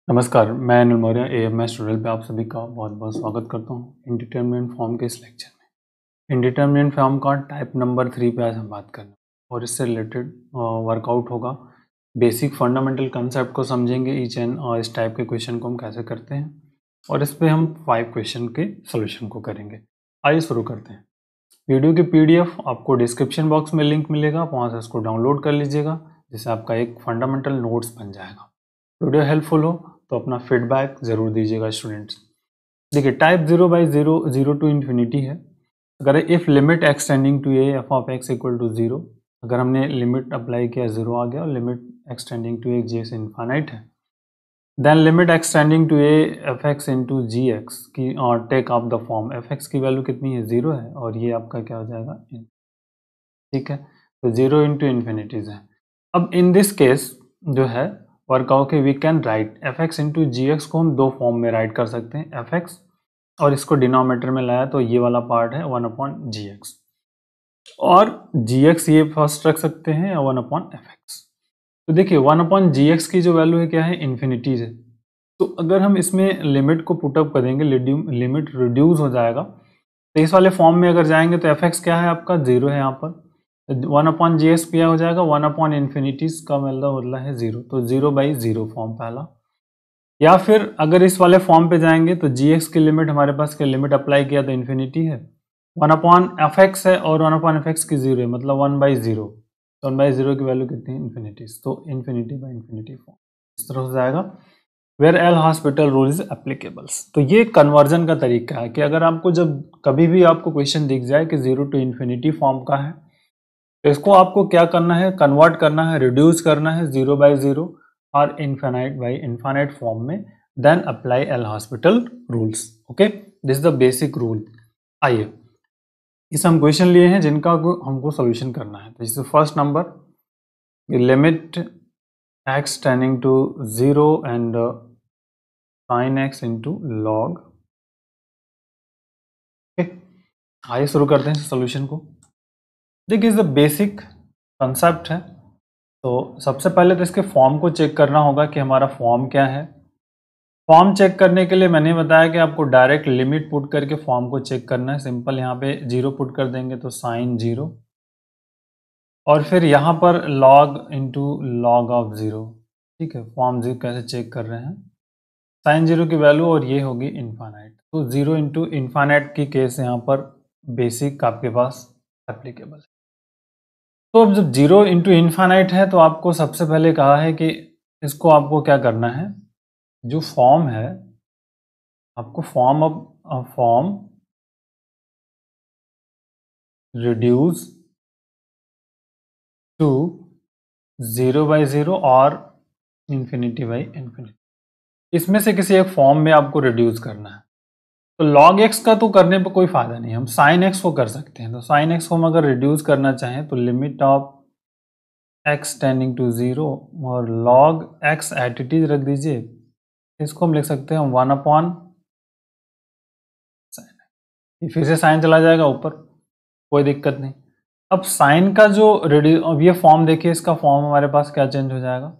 नमस्कार, मैं Anil Maurya AMS tutorial पे आप सभी का बहुत बहुत स्वागत करता हूँ इंडिटरमिनेंट फॉर्म के इस लेक्चर में। इंडिटरमिनेंट फॉर्म का टाइप नंबर 3 पे आज हम बात करेंगे और इससे रिलेटेड वर्कआउट होगा। बेसिक फंडामेंटल कंसेप्ट को समझेंगे ईच एंड इस टाइप के क्वेश्चन को हम कैसे करते हैं और इस पर हम 5 क्वेश्चन के सोल्यूशन को करेंगे। आइए शुरू करते हैं। वीडियो की पीडीएफ आपको डिस्क्रिप्शन बॉक्स में लिंक मिलेगा, वहाँ से उसको डाउनलोड कर लीजिएगा जिससे आपका एक फंडामेंटल नोट्स बन जाएगा। वीडियो हेल्पफुल हो तो अपना फीडबैक जरूर दीजिएगा स्टूडेंट्स। देखिए टाइप 0 बाई 0 टू इन्फिनिटी है। अगर if limit extending to a f of x equal to 0, अगर हमने लिमिट अप्लाई किया 0 आ गया और limit extending to a g से इन्फानाइट है, then limit extending to a f x into g x की और take off the form f x की वैल्यू कितनी है 0 है और ये आपका क्या हो जाएगा, ठीक है। तो 0 इंटू इन्फिनिटीज है। अब इन दिस केस जो है वर्कआउट के we can write f x into g x को हम दो फॉर्म में राइट कर सकते हैं, एफ एक्स और इसको डिनोमिनेटर में लाया तो ये वाला पार्ट है 1 अपॉन जी एक्स और जी एक्स ये फर्स्ट रख सकते हैं 1 अपॉन एफ एक्स। तो देखिए 1 अपॉन जी एक्स की जो वैल्यू है क्या है, इन्फिनिटीज है। तो अगर हम इसमें लिमिट को पुटअप करेंगे लिमिट रिड्यूस हो जाएगा। तो इस वाले फॉर्म में अगर जाएंगे तो एफ एक्स क्या है आपका 0 है यहाँ पर, 1 अपॉन जी एक्स क्या हो जाएगा 1 अपॉन इन्फिनिटीज का मतलब है 0, तो 0 बाई 0 फॉर्म पहला। या फिर अगर इस वाले फॉर्म पे जाएंगे तो जी एक्स की लिमिट हमारे पास क्या लिमिट अप्लाई किया तो इन्फिनिटी है, 1 अपॉन एफ एक्स है और 1 अपॉन एफ एक्स की 0 है मतलब 1 बाई 0, तो 1 बाई 0 की वैल्यू कितनी है इन्फिनिटीज, तो इन्फिनिटी बाई इन्फिनिटी फॉर्म इस तरह से जाएगा। Where L hospital rule is applicables. तो ये कन्वर्जन का तरीका है कि अगर आपको जब कभी भी आपको क्वेश्चन दिख जाए कि 0 टू इन्फिनिटी फॉर्म का है तो इसको आपको क्या करना है, कन्वर्ट करना है, रिड्यूस करना है 0 बाई 0 और इन्फिनाइट बाई इन्फिनाइट फॉर्म में, then apply L hospital rules. Okay, this is the basic rule. आइए इस हम क्वेश्चन लिए हैं जिनका हमको सॉल्यूशन करना है। तो जैसे first number limit x tending to 0 and sine x into log. आइए शुरू करते हैं सॉल्यूशन को। देखिए इस बेसिक कंसेप्ट है। तो सबसे पहले तो इसके फॉर्म को चेक करना होगा कि हमारा फॉर्म क्या है। फॉर्म चेक करने के लिए मैंने बताया कि आपको डायरेक्ट लिमिट पुट करके फॉर्म को चेक करना है। सिंपल यहाँ पे 0 पुट कर देंगे तो साइन 0 और फिर यहाँ पर लॉग इंटू लॉग ऑफ 0। ठीक है, फॉर्म 0 कैसे चेक कर रहे हैं, साइन 0 की वैल्यू और ये होगी इन्फानाइट, तो 0 इंटू इन्फानाइट की केस यहाँ पर बेसिक आपके पास एप्लीकेबल है। तो अब जब 0 इंटू इन्फानाइट है तो आपको सबसे पहले कहा है कि इसको आपको क्या करना है, जो फॉर्म है आपको फॉर्म रिड्यूस टू 0 बाई 0 और इन्फिनिटी बाई इन्फिनिटी, इसमें से किसी एक फॉर्म में आपको रिड्यूस करना है। तो log x का तो करने पर कोई फायदा नहीं, हम sin x को कर सकते हैं। तो sin x को हम अगर रिड्यूस करना चाहें तो limit of x tending to 0 और log x at it is रख दीजिए, इसको हम लिख सकते हैं 1 अपॉन साइन, फिर से साइन चला जाएगा ऊपर, कोई दिक्कत नहीं। अब साइन का जो अब ये फॉर्म देखिए, इसका फॉर्म हमारे पास क्या चेंज हो जाएगा,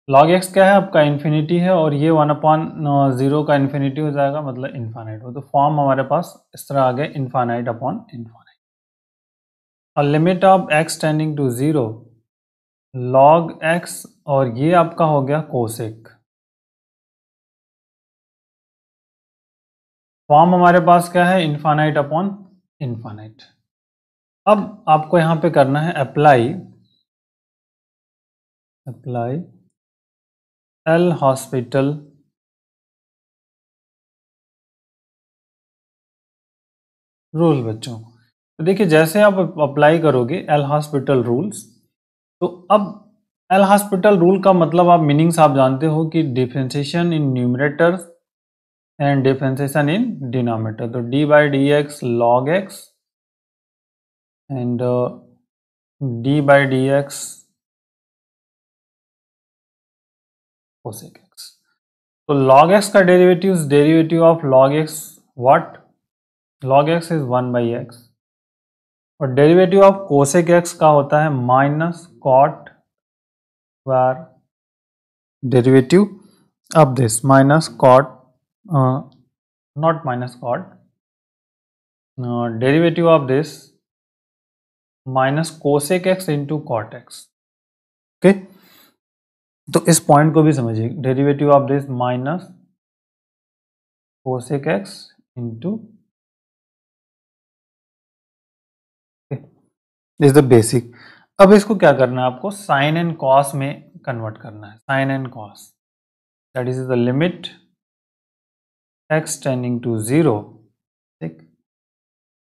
log x क्या है आपका इन्फिनिटी है और ये 1 अपॉन 0 का इन्फिनिटी हो जाएगा मतलब इन्फानाइट हो। तो फॉर्म हमारे पास इस तरह आ गया इन्फानाइट अपॉन इन्फानाइट। और limit of x tending to 0 log x और ये आपका हो गया कोसेक। फॉर्म हमारे पास क्या है इन्फानाइट अपॉन इन्फानाइट। अब आपको यहां पे करना है अप्लाई एल हॉस्पिटल रूल। बच्चों तो देखिए जैसे आप अप्लाई करोगे एल हॉस्पिटल रूल्स, तो अब एल हॉस्पिटल रूल का मतलब आप मीनिंग्स आप जानते हो कि differentiation in numerator and differentiation in denominator. तो D by D X log X and D by D X cosec X. तो log x का derivative of log x what, log x is 1 by X और derivative of cosec x का होता है minus cot square derivative अब this minus cot, not minus cot, derivative of this minus cosec x into cot X. Okay, तो इस point को भी समझिए, derivative of this minus cosec x into, is the basic. अब इसको क्या करना है, आपको साइन एंड कॉस में कन्वर्ट करना है, sine and cos, that is the limit x tending to 0, ठीक,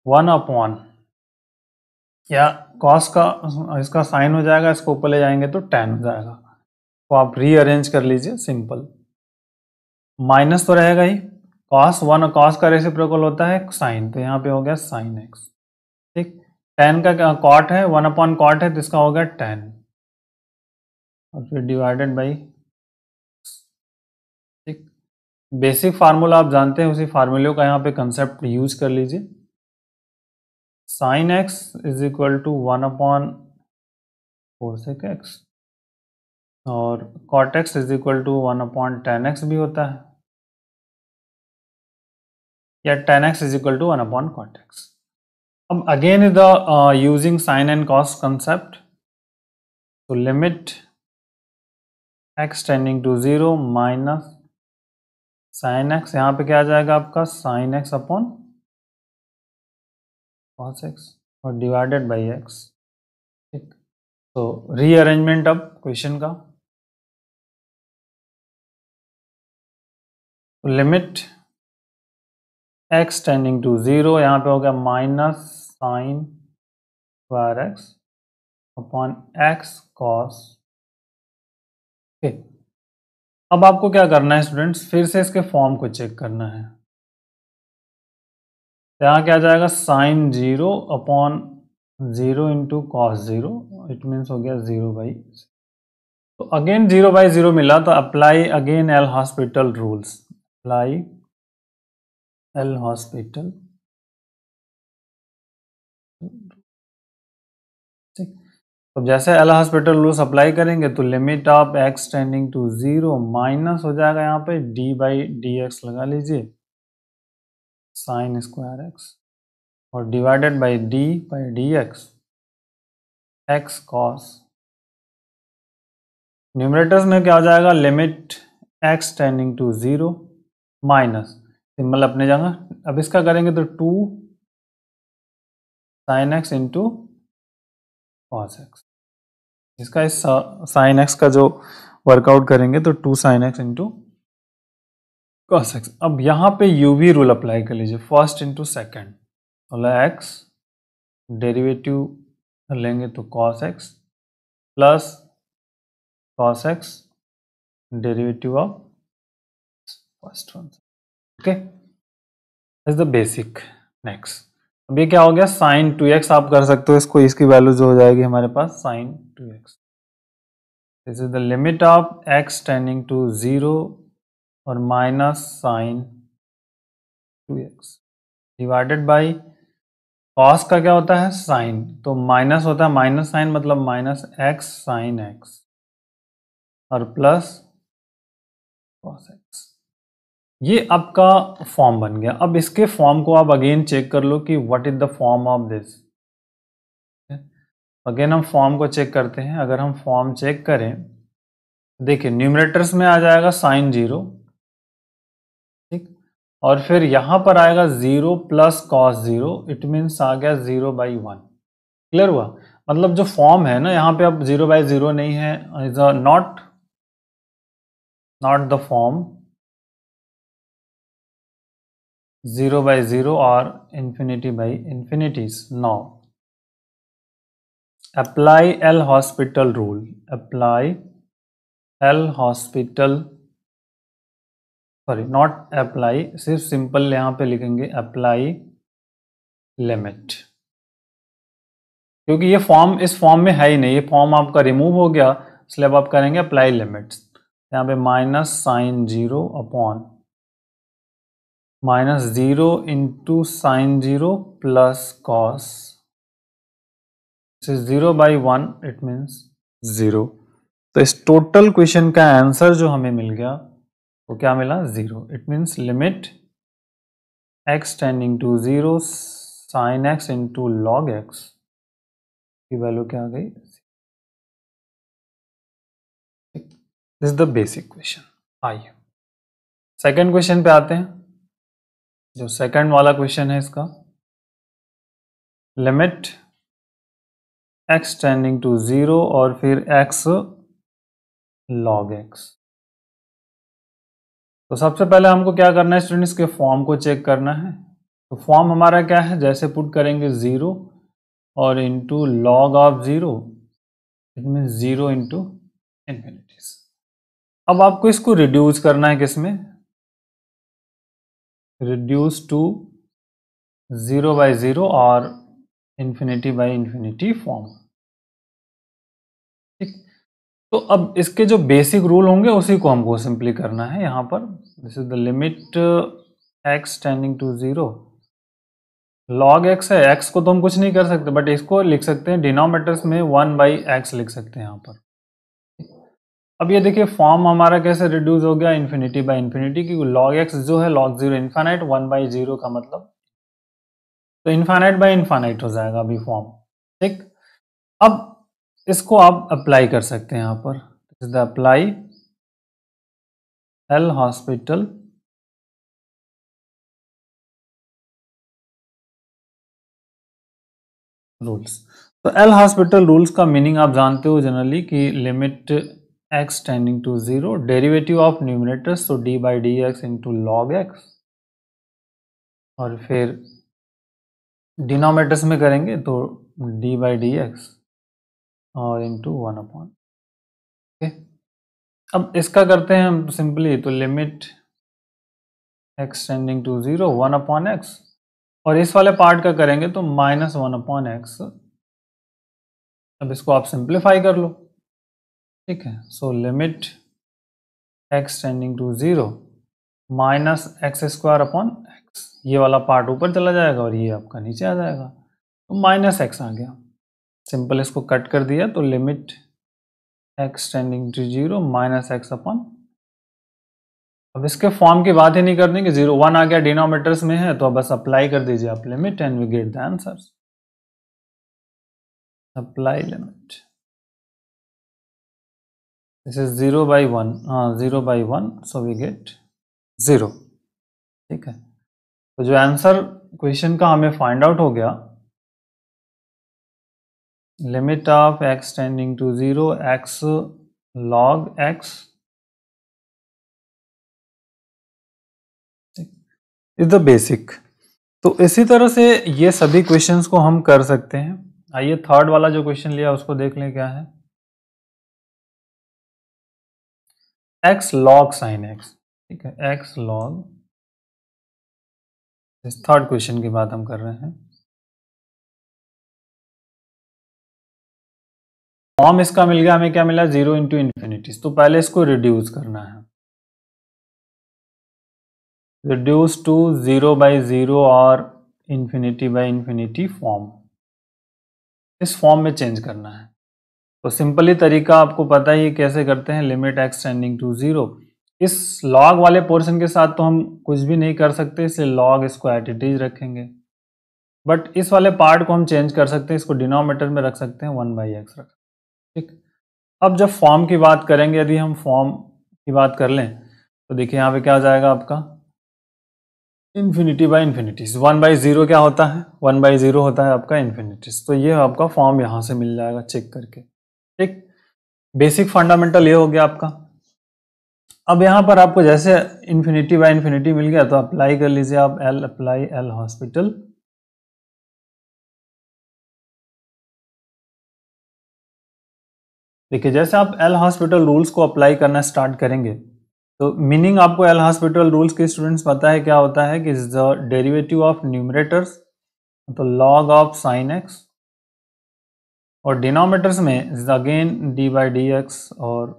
1 अपॉन, या कॉस का इसका साइन हो जाएगा, इसको ऊपर ले जाएंगे तो tan हो जाएगा, तो आप रीअरेंज कर लीजिए, सिंपल। माइनस तो रहेगा ही, कॉस 1, कॉस का रेसिप्रोकल होता है साइन, तो यहाँ पे हो गया साइन एक्स, ठीक। tan का कॉट है, 1 अपॉन कॉट है, तो इसका हो गया tan, और फिर डिवाइडेड बाई, ठीक। बेसिक फार्मूला आप जानते हैं, उसी फार्मूले का यहाँ पे कंसेप्ट यूज कर लीजिए। Sine x is equal to 1 upon cosec X, और cot X is equal to 1 upon tan X भी होता है, या tan X is equal to 1 upon cot X. अब again is the using sine and cos concept, तो limit x tending to 0 minus sine X, यहाँ पे क्या आ जाएगा आपका sine X upon cos x, और डिवाइडेड बाई एक्स, ठीक। तो रीअरेंजमेंट अब क्वेश्चन का, तो लिमिट एक्स टेंडिंग टू 0, यहाँ पे हो गया minus sign square x upon x cos, ठीक। अब आपको क्या करना है स्टूडेंट्स, फिर से इसके फॉर्म को चेक करना है। यहाँ क्या आ जाएगा, sine 0 upon 0 into cos 0, it means हो गया 0 बाई, तो अगेन 0 बाई 0 मिला, तो apply again L hospital rules, apply L hospital, ठीक। तो जैसे एल हॉस्पिटल रूल्स अप्लाई करेंगे, तो limit of x tending to 0 minus हो जाएगा यहाँ पे डी बाई डी एक्स लगा लीजिए, साइन स्क्वायर एक्स, और divided by D x, x cos, numerators में क्या हो जाएगा, limit x tending to 0 minus, symbol अपने जगह, अब इसका करेंगे तो 2 sine x into cos x, इसका इस साइन एक्स का जो वर्कआउट करेंगे तो 2 sine x into cos x. अब यहाँ पे यूवी रूल अप्लाई कर लीजिए, फर्स्ट इंटू सेकेंड, मतलब एक्स डेरिवेटिव लेंगे तो cos x plus cos x derivative of first one, okay, is the basic. Next, अब ये क्या हो गया, साइन 2x आप कर सकते हो इसको, इसकी वैल्यू जो हो जाएगी हमारे पास sine 2x, this is the limit of x tending to 0 और minus sine 2x divided by, cos का क्या होता है साइन, तो माइनस होता है, माइनस साइन मतलब माइनस एक्स साइन एक्स, और प्लस कॉस एक्स। ये आपका फॉर्म बन गया। अब इसके फॉर्म को आप अगेन चेक कर लो कि what is the form of this. Again हम फॉर्म को चेक करते हैं। अगर हम फॉर्म चेक करें, देखिए न्यूमरेटर्स में आ जाएगा साइन 0, ठीक, और फिर यहां पर आएगा 0 प्लस कॉस 0, इट मीन्स आ गया 0 बाई 1। क्लियर हुआ? मतलब जो फॉर्म है ना, यहाँ पे अब 0 बाई 0 नहीं है, is not the form 0 by 0 or infinity by infinities. Now apply L hospital rule, apply L hospital, sorry not apply, सिर्फ सिंपल यहाँ पे लिखेंगे अप्लाई लिमिट, क्योंकि ये फॉर्म इस फॉर्म में है ही नहीं, ये फॉर्म आपका रिमूव हो गया, इसलिए अब आप करेंगे अप्लाई लिमिट्स। यहाँ पे minus sine 0 upon minus 0 into sine 0 plus cos 0 by 1, it means 0। तो इस टोटल क्वेश्चन का आंसर जो हमें मिल गया तो क्या मिला 0। It means limit x tending to 0 sine x into log x की वैल्यू क्या आ गई। This is the basic question. आइए सेकेंड क्वेश्चन पे आते हैं। जो सेकेंड वाला क्वेश्चन है इसका, लिमिट x टेंडिंग टू 0 और फिर x log x। तो सबसे पहले हमको क्या करना है स्टूडेंट्स, के फॉर्म को चेक करना है। तो फॉर्म हमारा क्या है, जैसे पुट करेंगे 0 और into log of 0, it mean 0 into infinities. अब आपको इसको रिड्यूस करना है, किसमें, रिड्यूस टू 0 बाई 0 और इन्फिनिटी बाई इन्फिनिटी फॉर्म। ठीक, तो अब इसके जो बेसिक रूल होंगे उसी को हमको सिंपली करना है यहाँ पर। This is the limit x tending to 0, log x है, x को तो हम कुछ नहीं कर सकते, बट इसको लिख सकते हैं डिनोमिनेटर्स में 1 बाई एक्स लिख सकते हैं यहाँ पर। अब ये देखिए फॉर्म हमारा कैसे रिड्यूस हो गया, इन्फिनिटी बाई इन्फिनिटी, क्योंकि log x जो है log 0 इन्फाइनाइट, 1 बाई 0 का मतलब, तो इन्फाइनाइट बाई इन्फाइनाइट हो जाएगा अभी फॉर्म। ठीक, अब इसको आप अप्लाई कर सकते हैं यहाँ पर। This is the apply L hospital rules. तो एल हॉस्पिटल रूल्स का मीनिंग आप जानते हो जनरली कि limit x tending to 0, derivative of numerators तो d by D x into log x, और फिर डिनोमिनेटर्स में करेंगे तो d बाई डी एक्स और इंटू 1 अपॉन। अब इसका करते हैं हम सिंपली, तो limit x tending to 0 1 upon x, और इस वाले पार्ट का करेंगे तो माइनस 1 अपॉन एक्स। अब इसको आप सिंप्लीफाई कर लो। ठीक है, so limit x tending to 0 minus x square upon x, ये वाला पार्ट ऊपर चला जाएगा और ये आपका नीचे आ जाएगा, तो माइनस एक्स आ गया। सिंपल इसको कट कर दिया, तो limit x tending to 0 minus x upon, अब इसके फॉर्म की बात ही नहीं करनी कि 0 1 आ गया डिनोमिनेटर्स में है, तो अब बस अप्लाई कर दीजिए आप limit and we get the answer. Apply limit, this is 0 by 1, 0 by 1, so we get 0। ठीक है, तो जो आंसर क्वेश्चन का हमें फाइंड आउट हो गया, limit of x tending to 0 x log x is the basic. तो इसी तरह से ये सभी क्वेश्चंस को हम कर सकते हैं। आइए थर्ड वाला जो क्वेश्चन लिया उसको देख लें क्या है। x log sin x, ठीक है, x log, इस थर्ड क्वेश्चन की बात हम कर रहे हैं। फॉर्म इसका मिल गया, हमें क्या मिला 0 इंटू इन्फिनिटीज, तो पहले इसको रिड्यूस करना है, रिड्यूस टू 0 बाई 0 और इन्फिनिटी बाई इन्फिनिटी फॉर्म, इस फॉर्म में चेंज करना है। तो सिंपली तरीका आपको पता ही कैसे करते हैं, लिमिट x टेंडिंग टू 0, इस लॉग वाले पोर्शन के साथ तो हम कुछ भी नहीं कर सकते, इसलिए लॉग इसको एट इट इज रखेंगे, बट इस वाले पार्ट को हम चेंज कर सकते हैं, इसको डिनोमिनेटर में रख सकते हैं 1 बाई एक्स रख। ठीक, अब जब फॉर्म की बात करेंगे, यदि हम फॉर्म की बात कर लें तो देखिए यहाँ पे क्या हो जाएगा आपका, इन्फिनिटी बाई इन्फिनिटीज, 1 बाई 0 क्या होता है, 1 बाई 0 होता है आपका इन्फिनिटीज, तो ये आपका फॉर्म यहाँ से मिल जाएगा चेक करके। ठीक, बेसिक फंडामेंटल ये हो गया आपका। अब यहाँ पर आपको जैसे इन्फिनिटी बाई इन्फिनिटी मिल गया, तो अप्लाई कर लीजिए आप एल, अप्लाई एल हॉस्पिटल। देखिए जैसे आप एल हॉस्पिटल रूल्स को अप्लाई करना स्टार्ट करेंगे, तो मीनिंग आपको एल हॉस्पिटल रूल्स के स्टूडेंट्स पता है क्या होता है, कि द डेरिवेटिव ऑफ न्यूमरेटर्स तो लॉग ऑफ साइन एक्स, और डिनोमिनेटर्स में is again D by D x और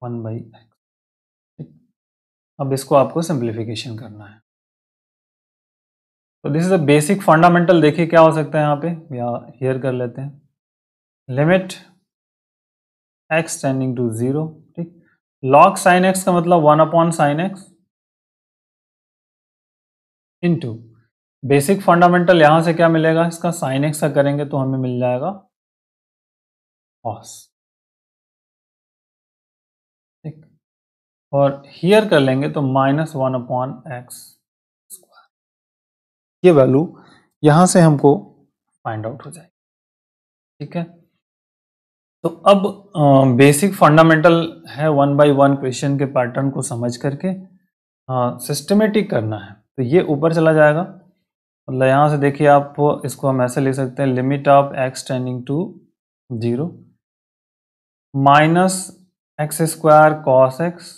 1 बाई एक्स। अब इसको आपको सिंप्लीफिकेशन करना है, तो this is the basic fundamental. देखिए क्या हो सकता है यहाँ पे, या हियर कर लेते हैं, लिमिट x टेंडिंग टू 0, ठीक, log साइन एक्स का मतलब 1/sin x into basic fundamental, यहां से क्या मिलेगा, इसका साइन एक्स का करेंगे तो हमें मिल जाएगा cos, ठीक, और हियर कर लेंगे तो -1/x स्क्वायर, ये वैल्यू यहां से हमको फाइंड आउट हो जाएगी, ठीक है। तो अब बेसिक फंडामेंटल है, 1 by 1 क्वेश्चन के पैटर्न को समझ करके सिस्टमेटिक करना है, तो ये ऊपर चला जाएगा। मतलब यहाँ से देखिए आप इसको हम ऐसे लिख सकते हैं, limit of x tending to 0 minus x square cos x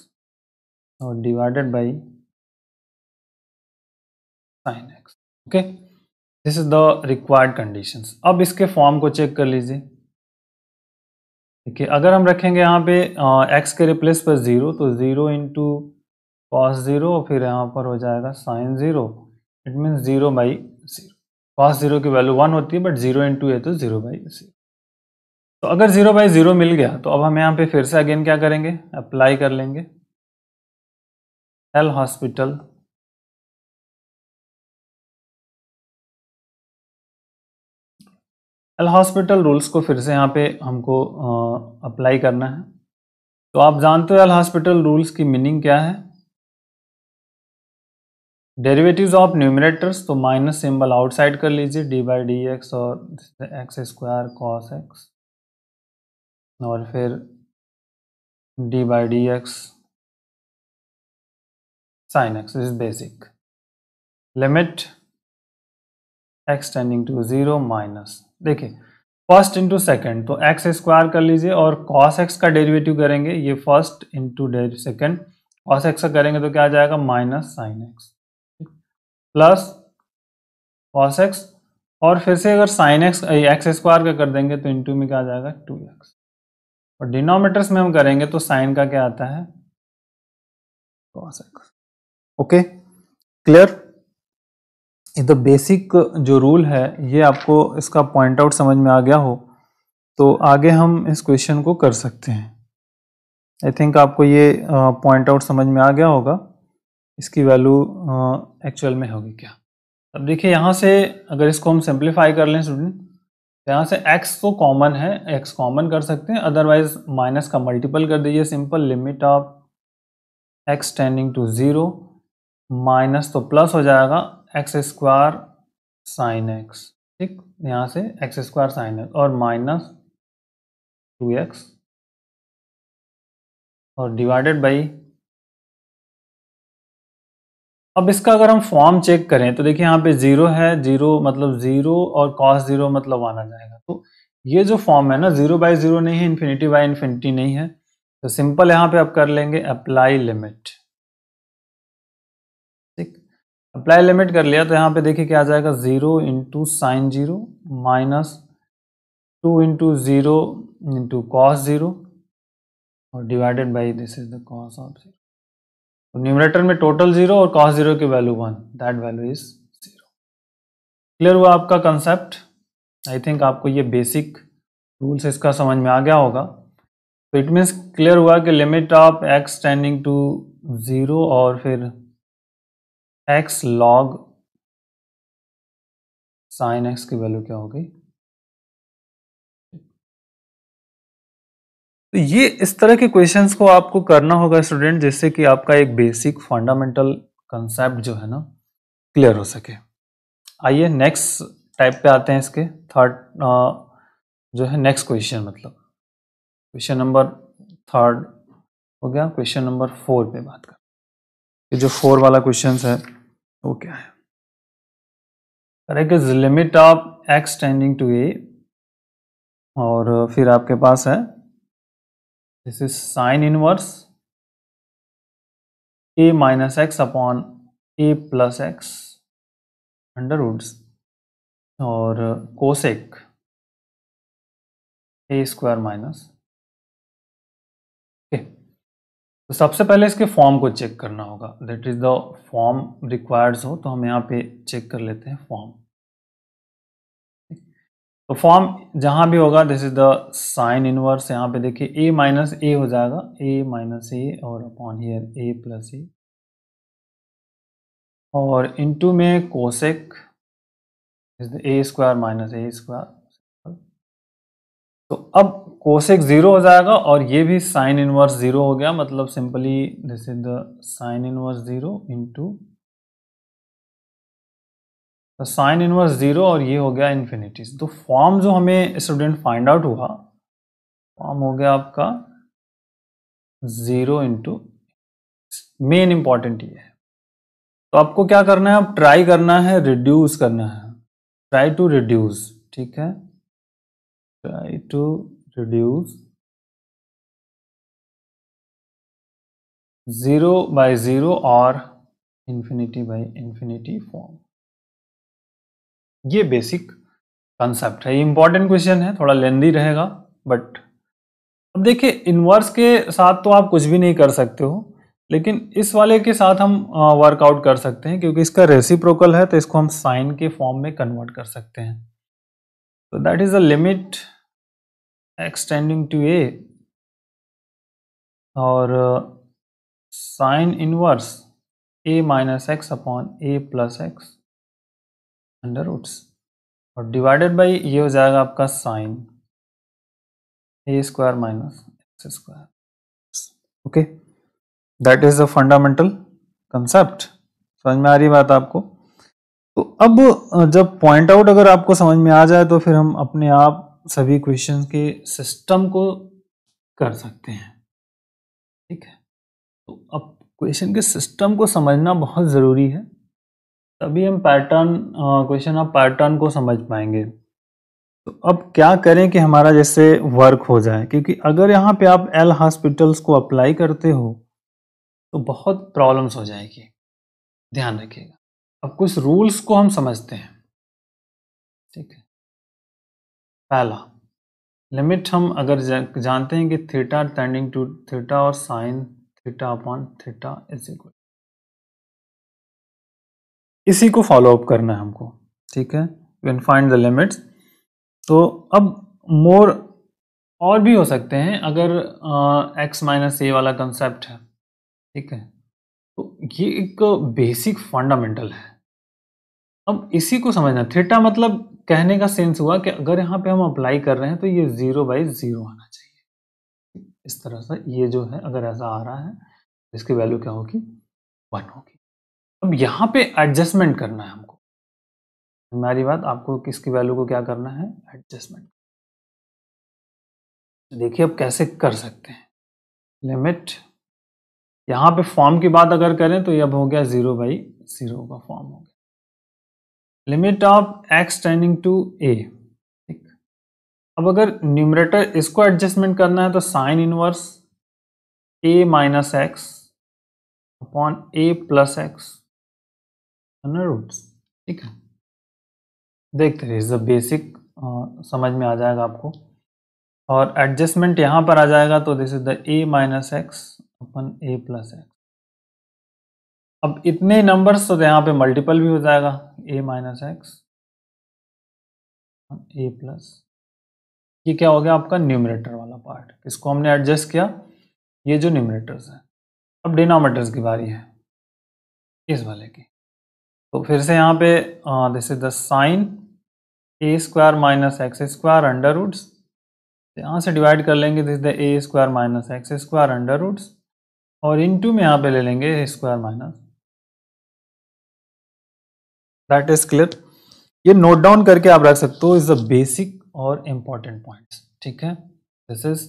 और divided by sine X. Okay, this is the required conditions. अब इसके फॉर्म को चेक कर लीजिए। देखिए अगर हम रखेंगे यहाँ पे x के रिप्लेस पर 0, तो 0 इंटू कॉस 0 और फिर यहाँ पर हो जाएगा साइन 0, इट मीन्स 0/0। कॉस 0 की वैल्यू 1 होती है, बट 0 इंटू है तो 0/0। तो अगर 0/0 मिल गया तो अब हम यहाँ पे फिर से अगेन क्या करेंगे, अप्लाई कर लेंगे एल हॉस्पिटल रूल्स को फिर से यहाँ पे हमको अप्लाई करना है। तो आप जानते हो एल हॉस्पिटल रूल्स की मीनिंग क्या है, डेरिवेटिव्स ऑफ न्यूमरेटर्स, तो माइनस सिंबल आउटसाइड कर लीजिए, d/dx और एक्स स्क्वायर कॉस एक्स और फिर d/dx sine x is basic, limit x tending to 0 minus, देखिए फर्स्ट इंटू सेकेंड, तो एक्स स्क्वायर कर लीजिए और कॉस एक्स का डेरिवेटिव करेंगे, ये first into second, cos x का करेंगे तो क्या आ जाएगा minus sine x plus cos x, और फिर से अगर साइन एक्स एक्स स्क्वायर का कर देंगे तो इंटू में क्या आ जाएगा 2x, और डिनोमिनेटर्स में हम करेंगे तो साइन का क्या आता है कॉस एक्स। Okay, clear. तो बेसिक जो रूल है ये आपको इसका पॉइंट आउट समझ में आ गया हो तो आगे हम इस क्वेश्चन को कर सकते हैं। आई थिंक आपको ये पॉइंट आउट समझ में आ गया होगा, इसकी वैल्यू एक्चुअल में होगी क्या। अब देखिए यहाँ से अगर इसको हम सिंप्लीफाई कर लें स्टूडेंट, तो यहाँ से x तो कॉमन है, x कॉमन कर सकते हैं, अदरवाइज माइनस का मल्टीपल कर दीजिए simple, limit of x tending to 0 minus तो प्लस हो जाएगा एक्स स्क्वायर साइन एक्स, ठीक, यहाँ से एक्स स्क्वायर साइन एक्स और माइनस 2x और डिवाइडेड बाई, अब इसका अगर हम फॉर्म चेक करें तो देखिए यहाँ पे 0 है, 0 मतलब 0 और cos 0 मतलब 1 आ जाएगा। तो ये जो फॉर्म है ना 0/0 नहीं है, इन्फिनिटी नहीं है, तो सिंपल यहाँ पे आप कर लेंगे अप्लाई लिमिट, ठीक, अप्लाई लिमिट कर लिया तो यहाँ पे देखिए क्या आ जाएगा 0 into sine 0 minus 2 into 0 into cos 0 और divided by this is the cos of 0। तो न्यूमरेटर में टोटल 0 और cos 0 की value 1, that value is 0। Clear हुआ आपका कंसेप्ट। आई थिंक आपको ये बेसिक रूल्स इसका समझ में आ गया होगा। तो इट मीन्स क्लियर हुआ कि limit of x tending to 0 और फिर x log साइन x की वैल्यू क्या हो गई। तो ये इस तरह के क्वेश्चंस को आपको करना होगा स्टूडेंट, जिससे कि आपका एक बेसिक फंडामेंटल कंसेप्ट जो है ना क्लियर हो सके। आइए नेक्स्ट टाइप पे आते हैं, इसके थर्ड जो है नेक्स्ट क्वेश्चन, मतलब क्वेश्चन नंबर 3 हो गया। क्वेश्चन नंबर 4 पे बात कर, ये जो 4 वाला क्वेश्चन है वो क्या है, correct is limit of x tending to a और फिर आपके पास है this is sine inverse a minus x upon a plus x under roots और कोसेक a स्क्वायर माइनस। तो सबसे पहले इसके फॉर्म को चेक करना होगा, that is the form required हो, तो हम यहाँ पे चेक कर लेते हैं फॉर्म। तो फॉर्म जहां भी होगा this is the sine inverse, यहाँ पे देखिए a माइनस ए हो जाएगा, a माइनस ए और अपॉन हियर a प्लस ए, और इनटू में cosec is the a square minus A square. तो अब कोसेक 0 हो जाएगा और ये भी साइन इनवर्स 0 हो गया, मतलब simply this is the sine inverse 0 into sine inverse 0 और ये हो गया इन्फिनिटी। तो फॉर्म जो हमें स्टूडेंट फाइंड आउट हुआ, फॉर्म हो गया आपका 0 इंटू, मेन इंपॉर्टेंट ये है। तो आपको क्या करना है, अब ट्राई करना है, रिड्यूस करना है, ट्राई टू रिड्यूस, ठीक है, ट्राई टू रिड्यूस 0 बाय 0 और इन्फिनिटी बाय इन्फिनिटी फॉर्म। ये बेसिक कंसेप्ट है, ये इंपॉर्टेंट क्वेश्चन है, थोड़ा लेंदी रहेगा, बट अब देखिए इनवर्स के साथ तो आप कुछ भी नहीं कर सकते हो, लेकिन इस वाले के साथ हम वर्कआउट कर सकते हैं, क्योंकि इसका रेसिप्रोकल है तो इसको हम साइन के फॉर्म में कन्वर्ट कर सकते हैं। तो that is the limit extending to A और sine inverse a minus x upon A plus x under roots, और डिवाइडेड बाई ये हो जाएगा आपका sine A square minus x square. Okay, that is the fundamental concept. समझ में आ रही बात आपको? तो अब जब पॉइंट आउट अगर आपको समझ में आ जाए तो फिर हम अपने आप सभी क्वेश्चंस के सिस्टम को कर सकते हैं, ठीक है। तो अब क्वेश्चन के सिस्टम को समझना बहुत ज़रूरी है, तभी हम पैटर्न क्वेश्चन ऑफ पैटर्न को समझ पाएंगे। तो अब क्या करें कि हमारा जैसे वर्क हो जाए, क्योंकि अगर यहाँ पे आप एल हॉस्पिटल्स को अप्लाई करते हो तो बहुत प्रॉब्लम्स हो जाएगी, ध्यान रखिएगा। अब कुछ रूल्स को हम समझते हैं, ठीक है। पहला, लिमिट हम अगर जानते हैं कि थीटा टेंडिंग टू थीटा और sine theta upon theta is equal, इसी को फॉलो अप करना है हमको, ठीक है। Can find the limits. तो अब मोर और भी हो सकते हैं, अगर एक्स माइनस ए वाला कंसेप्ट है, ठीक है, तो ये एक बेसिक फंडामेंटल है। अब इसी को समझना, थीटा मतलब कहने का सेंस हुआ कि अगर यहाँ पे हम अप्लाई कर रहे हैं तो ये 0 बाई 0 आना चाहिए, इस तरह से ये जो है अगर ऐसा आ रहा है इसकी वैल्यू क्या होगी, 1 होगी। अब यहाँ पे एडजस्टमेंट करना है हमको, हमारी बात, आपको किसकी वैल्यू को क्या करना है, एडजस्टमेंट। देखिए अब कैसे कर सकते हैं, लिमिट, यहाँ पे फॉर्म की बात अगर करें तो ये अब हो गया 0 बाई 0 का फॉर्म हो गया, limit of x tending to A, ठीक। अब अगर न्यूमरेटर इसको एडजस्टमेंट करना है तो साइन इनवर्स ए माइनस एक्स अपॉन ए प्लस एक्स अंडर रूट्स, ठीक है। देखते रहिए, इज द बेसिक, समझ में आ जाएगा आपको। और एडजस्टमेंट यहाँ पर आ जाएगा तो this is the A minus x upon A plus x. अब इतने नंबर्स तो यहाँ पे मल्टीपल भी हो जाएगा, ए माइनस एक्स ए प्लस, ये क्या हो गया आपका न्यूमरेटर वाला पार्ट, इसको हमने एडजस्ट किया, ये जो न्यूमरेटर्स है। अब डिनोमिनेटर्स की बारी है, इस वाले की। तो फिर से यहाँ पे this is the sine A square minus x square under roots, यहाँ से डिवाइड कर लेंगे, this is the A square minus x square under roots, और इनटू में यहाँ पे ले लेंगे A square minus, that is clear. ये नोट डाउन करके आप रख सकते हो, इज द बेसिक और इम्पॉर्टेंट पॉइंट्स, ठीक है। दिस इज,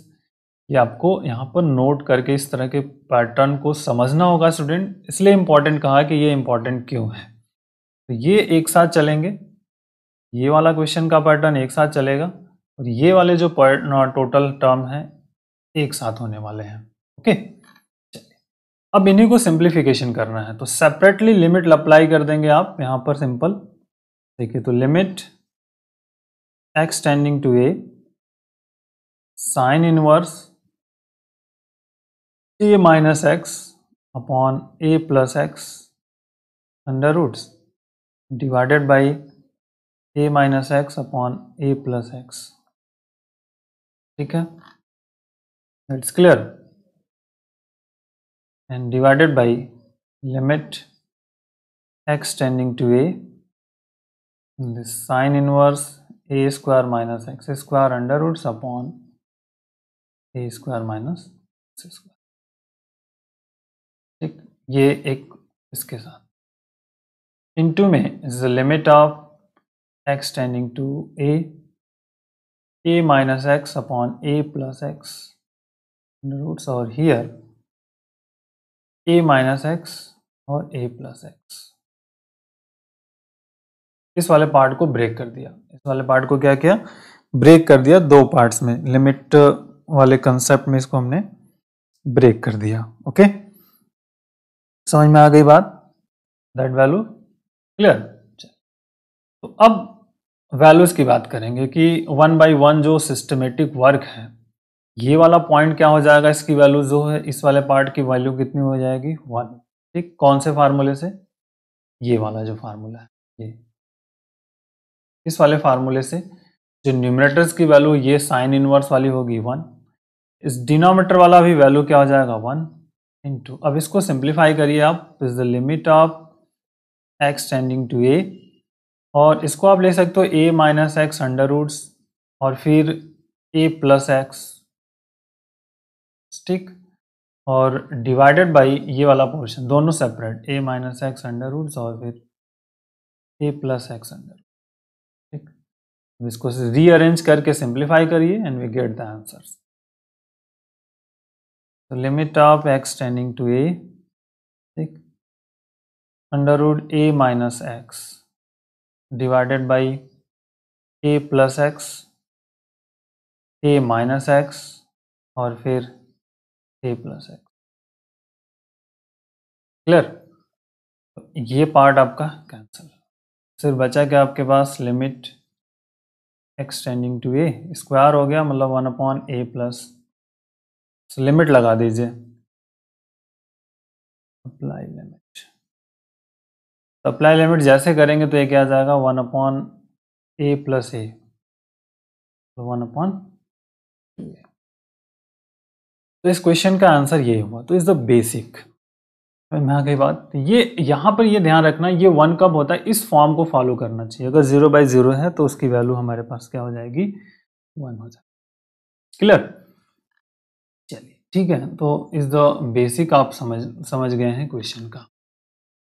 ये आपको यहाँ पर नोट करके इस तरह के पैटर्न को समझना होगा स्टूडेंट, इसलिए इम्पॉर्टेंट कहा कि ये इम्पॉर्टेंट क्यों है। तो ये एक साथ चलेंगे, ये वाला क्वेश्चन का पैटर्न एक साथ चलेगा, और ये वाले जो टोटल टर्म है एक साथ होने वाले हैं, ओके। चलिए अब इन्हीं को सिंप्लीफिकेशन करना है, तो सेपरेटली लिमिट अप्लाई कर देंगे आप यहाँ पर, सिंपल देखिए। तो limit x tending to a sine inverse A minus x upon A plus x under roots divided by a minus x upon a plus x, ठीक है, it's clear, and divided by limit x tending to a, this sin inverse a square minus x square under roots upon a square minus x square, ठीक, ये एक इसके साथ into में is the limit of x tending to a minus x upon a plus x under roots, और here a minus x और a plus x. इस वाले पार्ट को ब्रेक कर दिया, इस वाले पार्ट को क्या किया, ब्रेक कर दिया दो पार्ट्स में, लिमिट वाले कंसेप्ट में इसको हमने ब्रेक कर दिया। ओके, समझ में आ गई बात, दैट वैल्यू क्लियर। तो अब वैल्यूज की बात करेंगे कि 1 बाई 1 जो सिस्टमेटिक वर्क है, ये वाला पॉइंट क्या हो जाएगा, इसकी वैल्यू जो है, इस वाले पार्ट की वैल्यू कितनी हो जाएगी 1, ठीक, कौन से फार्मूले से, ये वाला जो फार्मूला है, ये इस वाले फार्मूले से जो न्यूमरेटर्स की वैल्यू ये साइन इनवर्स वाली होगी 1, इस डिनोमिनेटर वाला भी वैल्यू क्या हो जाएगा 1 इंटू, अब इसको सिंप्लीफाई करिए आप, is the limit of x tending to a, और इसको आप ले सकते हो a minus x under roots और फिर a प्लस एक्स, ठीक, और डिवाइडेड बाई ये वाला पोर्शन, दोनों separate, a minus x under roots और फिर a प्लस एक्स अंडर, ठीक, इसको रीअरेंज करके सिंप्लीफाई करिए and we get the answers. तो limit of x tending to a, ठीक, under root a minus X divided by a plus X, a minus x और फिर a प्लस एक्स, क्लियर। ये part आपका cancel, सिर्फ बचा क्या आपके पास, limit x tending to a square हो गया, मतलब 1 अपॉन a प्लस, लिमिट लगा दीजिए, अप्लाई लिमिट, अप्लाई लिमिट जैसे करेंगे तो ये क्या आ जाएगा 1 upon a plus a, 1 upon 2a। तो इस क्वेश्चन का आंसर ये हुआ, तो इज द बेसिक। में आ गई बात, ये यहाँ पर ये ध्यान रखना, ये 1 कब होता है, इस फॉर्म को फॉलो करना चाहिए, अगर 0 बाई 0 है तो उसकी वैल्यू हमारे पास क्या हो जाएगी 1 हो जाएगी, क्लियर। चलिए ठीक है, तो इस द बेसिक आप समझ गए हैं क्वेश्चन का।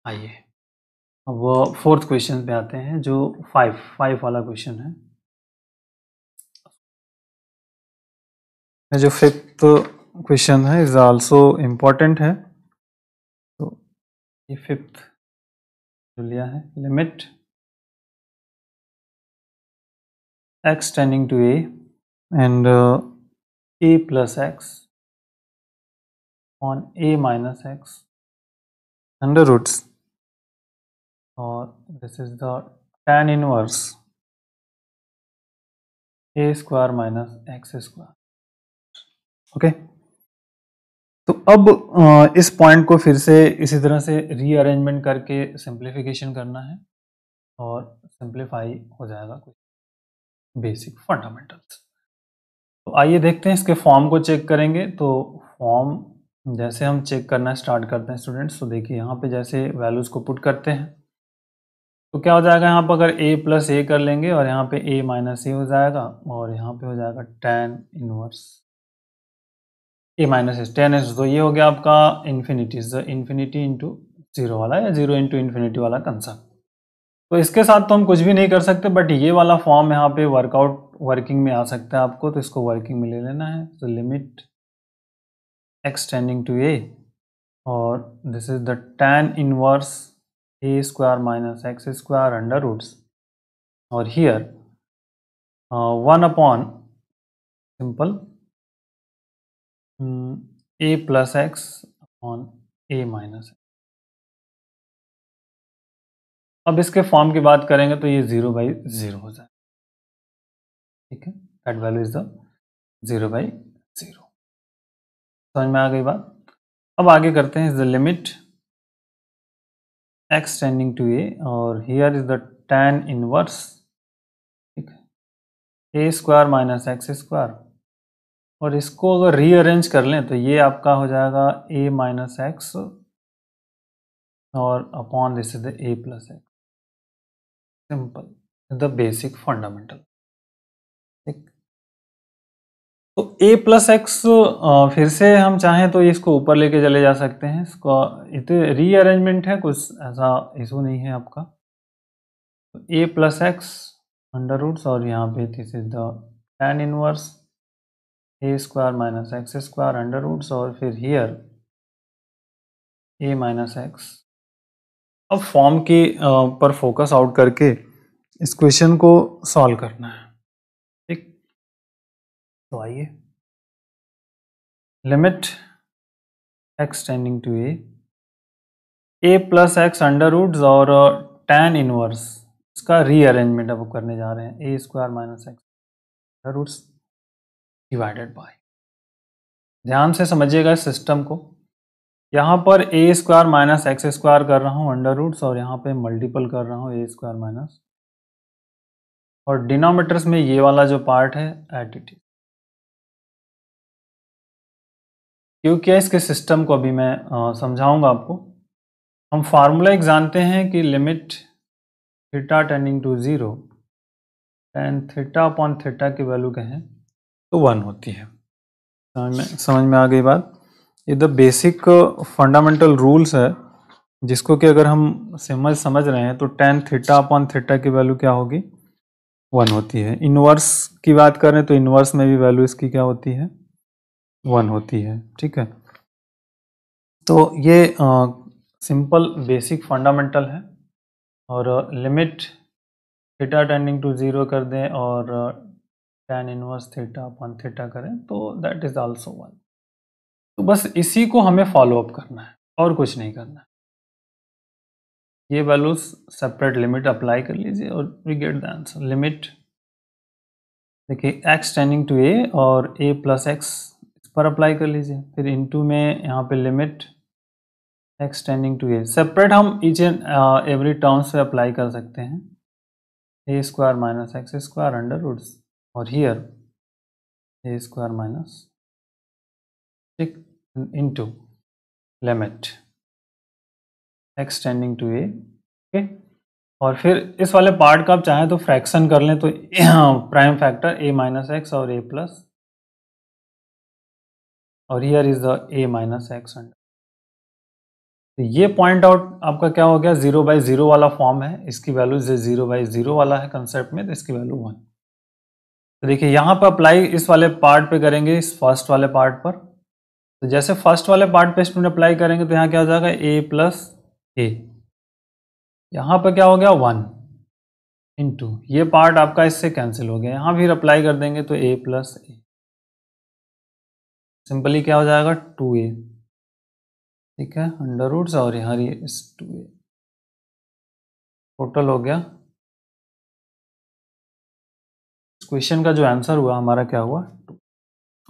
आइए अब वो फोर्थ क्वेश्चन पे आते हैं, जो 5 वाला क्वेश्चन है। जो फिफ्थ क्वेश्चन है इज आल्सो इम्पोर्टेंट है, तो ये फिफ्थ जो लिया है, limit x tending to a and a plus X on a minus x under roots, और this is the tan inverse a square minus x square. Okay, तो अब इस पॉइंट को फिर से इसी तरह से रीअरेंजमेंट करके सिंप्लीफिकेशन करना है और सिंप्लीफाई हो जाएगा कुछ बेसिक फंडामेंटल्स। तो आइए देखते हैं, इसके फॉर्म को चेक करेंगे। तो फॉर्म जैसे हम चेक करना स्टार्ट करते हैं स्टूडेंट्स, तो देखिए यहाँ पे जैसे वैल्यूज़ को पुट करते हैं तो क्या हो जाएगा, यहाँ पर अगर a प्लस ए कर लेंगे और यहाँ पे a माइनस ए हो जाएगा, और यहाँ पे हो जाएगा tan inverse a minus S, ten S, तो ये हो गया आपका इन्फिनिटी, इन्फिनिटी इंटू जीरो वाला या जीरो इंटू इन्फिनिटी वाला कंसेप्ट। तो इसके साथ तो हम कुछ भी नहीं कर सकते, बट ये वाला फॉर्म यहाँ पे वर्किंग में आ सकता है आपको, तो इसको वर्किंग में ले लेना है। तो limit x tending to a, और this is the tan inverse a square minus x square under roots, और here 1 upon simple a plus X upon a minus x. अब इसके फॉर्म की बात करेंगे तो ये 0 बाई 0 हो जाए, ठीक है, that value is the 0 by 0। समझ में आ गई बात। अब आगे करते हैं, is the limit x tending to a, और here is the tan inverse a square minus x square, और इसको अगर रीअरेंज कर लें तो ये आपका हो जाएगा ए माइनस एक्स और upon this is the A plus x. Simple, the basic fundamental. ठीक, तो a प्लस एक्स फिर से हम चाहें तो इसको ऊपर लेके चले जा सकते हैं, इसको रीअरेंजमेंट है, कुछ ऐसा इशू नहीं है आपका। तो a plus x under roots, और यहाँ पे this is the tan inverse a square minus x square under roots, और फिर हियर a माइनस एक्स। अब फॉर्म की पर फोकस आउट करके इस क्वेश्चन को सॉल्व करना है। ठीक, तो आइए, limit x tending to a plus x under roots और tan इनवर्स, इसका रीअरेंजमेंट अब करने जा रहे हैं। A square minus x under roots divided by, ध्यान से समझिएगा इस सिस्टम को। यहाँ पर A square minus x square कर रहा हूँ अंडर रूट्स, और यहाँ पे मल्टीपल कर रहा हूँ ए स्क्वायर माइनस, और डिनोमिनेटर्स में ये वाला जो पार्ट है एट इट इज। क्योंकि इसके सिस्टम को अभी मैं समझाऊंगा आपको। हम फार्मूला एक जानते हैं कि limit theta tending to 0 and theta upon theta की वैल्यू कहें तो 1 होती है। समझ में आ गई बात। ये द बेसिक फंडामेंटल रूल्स है, जिसको कि अगर हम समझ रहे हैं तो tan थीटा अपॉन थीटा की वैल्यू क्या होगी, 1 होती है। इनवर्स की बात करें तो इनवर्स में भी वैल्यू इसकी क्या होती है, 1 होती है। ठीक है, तो ये सिंपल बेसिक फंडामेंटल है। और लिमिट थीटा टेंडिंग टू 0 कर दें और tan inverse theta upon theta करें तो दैट इज आल्सो 1। तो बस इसी को हमें फॉलो अप करना है और कुछ नहीं करना है। ये वैल्यूज सेपरेट लिमिट अप्लाई कर लीजिए और we get the answer. Limit देखिए x टेंडिंग टू a और a प्लस एक्स इस पर अप्लाई कर लीजिए, फिर इनटू में यहाँ पे limit x tending to a। Separate हम ईच एंड एवरी टर्म्स पे अप्लाई कर सकते हैं। a square minus x square under roots, और हियर a स्क्वायर माइनस ठीक into limit x tending to a। Okay, और फिर इस वाले पार्ट का आप चाहें तो फ्रैक्शन कर लें तो prime factor a minus x और a प्लस, और here is the a minus x under. तो ये पॉइंट आउट आपका क्या हो गया, 0/0 वाला फॉर्म है। इसकी वैल्यू 0/0 वाला है कंसेप्ट में, तो इसकी वैल्यू 1। तो देखिए यहाँ पर अप्लाई इस वाले पार्ट पे करेंगे, इस फर्स्ट वाले पार्ट पर। तो जैसे फर्स्ट वाले पार्ट पे स्टूडेंट अप्लाई करेंगे तो यहाँ क्या हो जाएगा, a प्लस a। यहाँ पर क्या हो गया 1 इंटू, ये पार्ट आपका इससे कैंसिल हो गया। यहाँ फिर अप्लाई कर देंगे तो a प्लस a, सिंपली क्या हो जाएगा 2a। ठीक है, अंडर रूट्स और यहाँ ये 2a, टोटल हो गया। क्वेश्चन का जो आंसर हुआ हमारा क्या हुआ 2।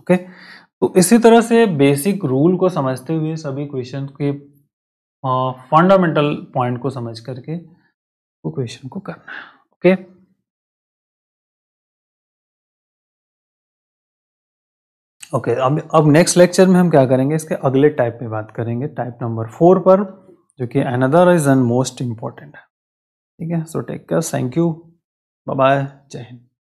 ओके, तो इसी तरह से बेसिक रूल को समझते हुए सभी क्वेश्चन के फंडामेंटल पॉइंट को समझ करके वो क्वेश्चन को करना है। ओके, ओके, अब नेक्स्ट लेक्चर में हम क्या करेंगे, इसके अगले टाइप में बात करेंगे, टाइप नंबर 4 पर, जो कि another is and most important है। ठीक है, so take care, thank you, bye bye, जय हिंद।